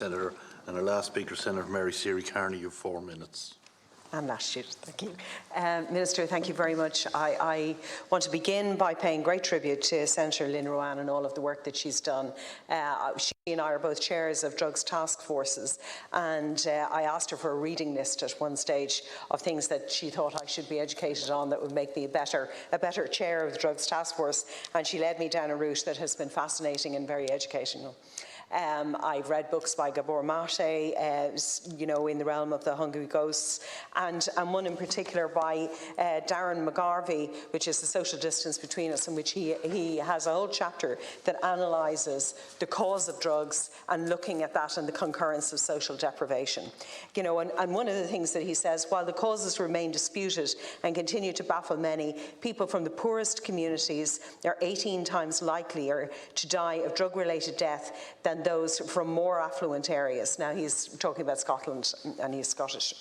Senator. And our last speaker, Senator Mary Siri Carney, you have 4 minutes. And last year, thank you. Minister, thank you very much. I want to begin by paying great tribute to Senator Lynn Ruane and all of the work that she's done. She and I are both chairs of drugs task forces, and I asked her for a reading list at one stage of things that she thought I should be educated on that would make me a better chair of the drugs task force, and she led me down a route that has been fascinating and very educational. I've read books by Gabor Mate, in the realm of the Hungry Ghosts, and one in particular by Darren McGarvey, which is The Social Distance Between Us, in which he has a whole chapter that analyses the cause of drugs and looking at that and the concurrence of social deprivation. And one of the things that he says, while the causes remain disputed and continue to baffle many, people from the poorest communities are 18 times likelier to die of drug-related death than those from more affluent areas. Now, he's talking about Scotland, and he's Scottish.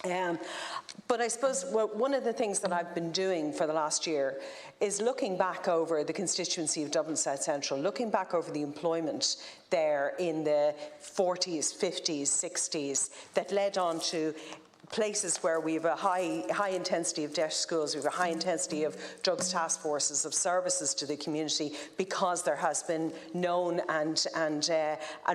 But I suppose one of the things that I've been doing for the last year is looking back over the constituency of Dublin South Central, looking back over the employment there in the 40s, 50s, 60s that led on to places where we have a high intensity of deaf schools, we have a high intensity of drugs task forces, of services to the community, because there has been known and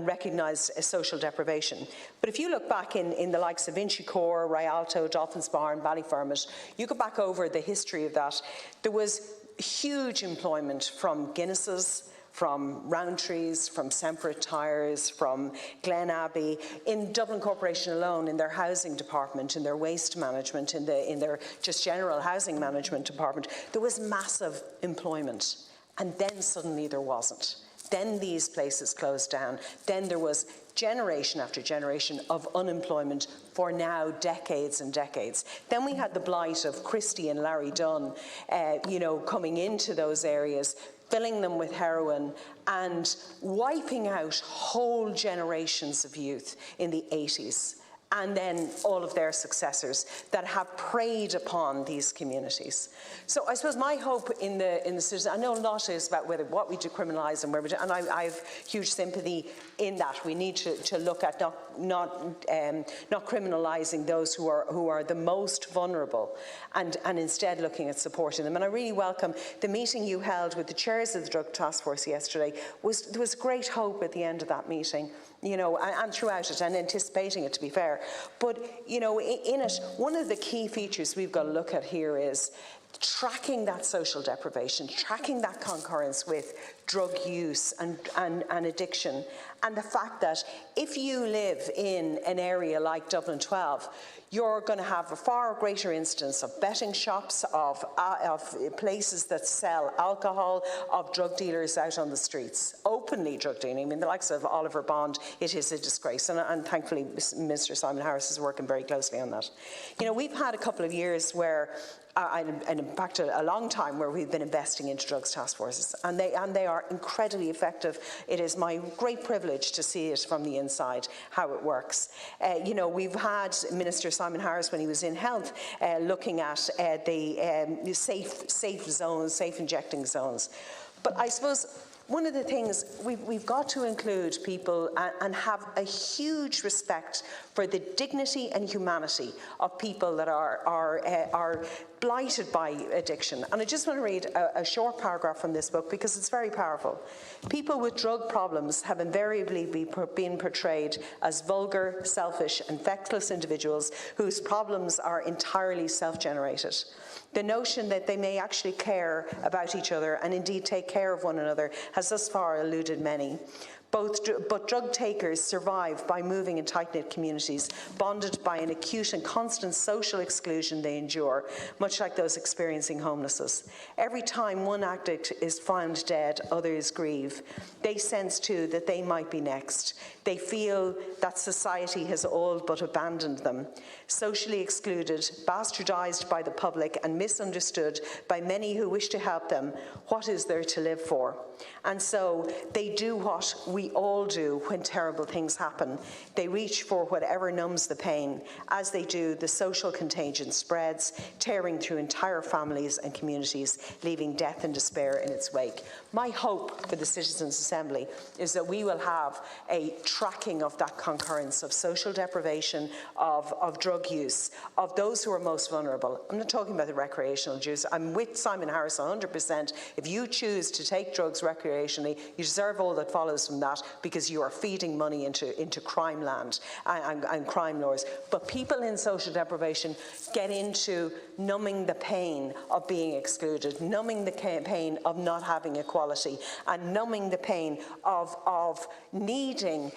recognised social deprivation. But if you look back in the likes of Inchicore, Rialto, Dolphins Bar and Ballyfermot, you go back over the history of that, there was huge employment from Guinness's, from Rowntree's, from Semperit Tyres, from Glen Abbey, in Dublin Corporation alone, in their housing department, in their waste management, in their just general housing management department, there was massive employment. And then suddenly there wasn't. Then these places closed down. Then there was generation after generation of unemployment for now decades and decades. Then we had the blight of Christie and Larry Dunn, coming into those areas, filling them with heroin and wiping out whole generations of youth in the 80s. And then all of their successors that have preyed upon these communities. So I suppose my hope in the citizen, I know a lot is about what we decriminalise and where we do, and I have huge sympathy in that. We need to look at not criminalising those who are the most vulnerable, and instead looking at supporting them. And I really welcome the meeting you held with the chairs of the Drug Task Force yesterday. There was great hope at the end of that meeting, and throughout it, and anticipating it, to be fair. But, in it, one of the key features we've got to look at here is tracking that social deprivation, tracking that concurrence with drug use and addiction, and the fact that if you live in an area like Dublin 12, you're going to have a far greater instance of betting shops, of places that sell alcohol, of drug dealers out on the streets, openly drug dealing. I mean, the likes of Oliver Bond, it is a disgrace, and thankfully Mr. Simon Harris is working very closely on that. We've had a couple of years where and in fact a long time where we've been investing into drugs task forces, and they are incredibly effective. It is my great privilege to see it from the inside, how it works. We've had Minister Simon Harris, when he was in health, looking at the safe zones, safe injecting zones. But I suppose one of the things we've got to include people and have a huge respect for the dignity and humanity of people that are blighted by addiction. And I just want to read a short paragraph from this book because it's very powerful. People with drug problems have invariably been portrayed as vulgar, selfish and feckless individuals whose problems are entirely self-generated. The notion that they may actually care about each other and indeed take care of one another has thus far eluded many. But drug takers survive by moving in tight-knit communities, bonded by an acute and constant social exclusion they endure, much like those experiencing homelessness. Every time one addict is found dead, others grieve. They sense too that they might be next. They feel that society has all but abandoned them. Socially excluded, bastardized by the public and misunderstood by many who wish to help them, what is there to live for? And so they do what we all do when terrible things happen. They reach for whatever numbs the pain. As they do, the social contagion spreads, tearing through entire families and communities, leaving death and despair in its wake. My hope for the Citizens' Assembly is that we will have a tracking of that concurrence of social deprivation, of drug use, of those who are most vulnerable. I'm not talking about the recreational use. I'm with Simon Harris 100%. If you choose to take drugs recreationally, you deserve all that follows from that, because you are feeding money into crime land and crime lords. But people in social deprivation get into numbing the pain of being excluded, numbing the pain of not having equality, and numbing the pain of needing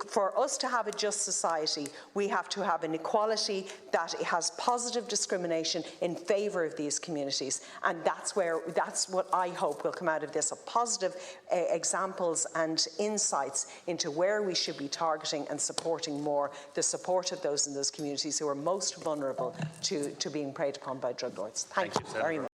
for us to have a just society. We have to have an equality that has positive discrimination in favour of these communities, and that's what I hope will come out of this: a positive examples and insights into where we should be targeting and supporting more the support of those in those communities who are most vulnerable to being preyed upon by drug lords. Thank you very much.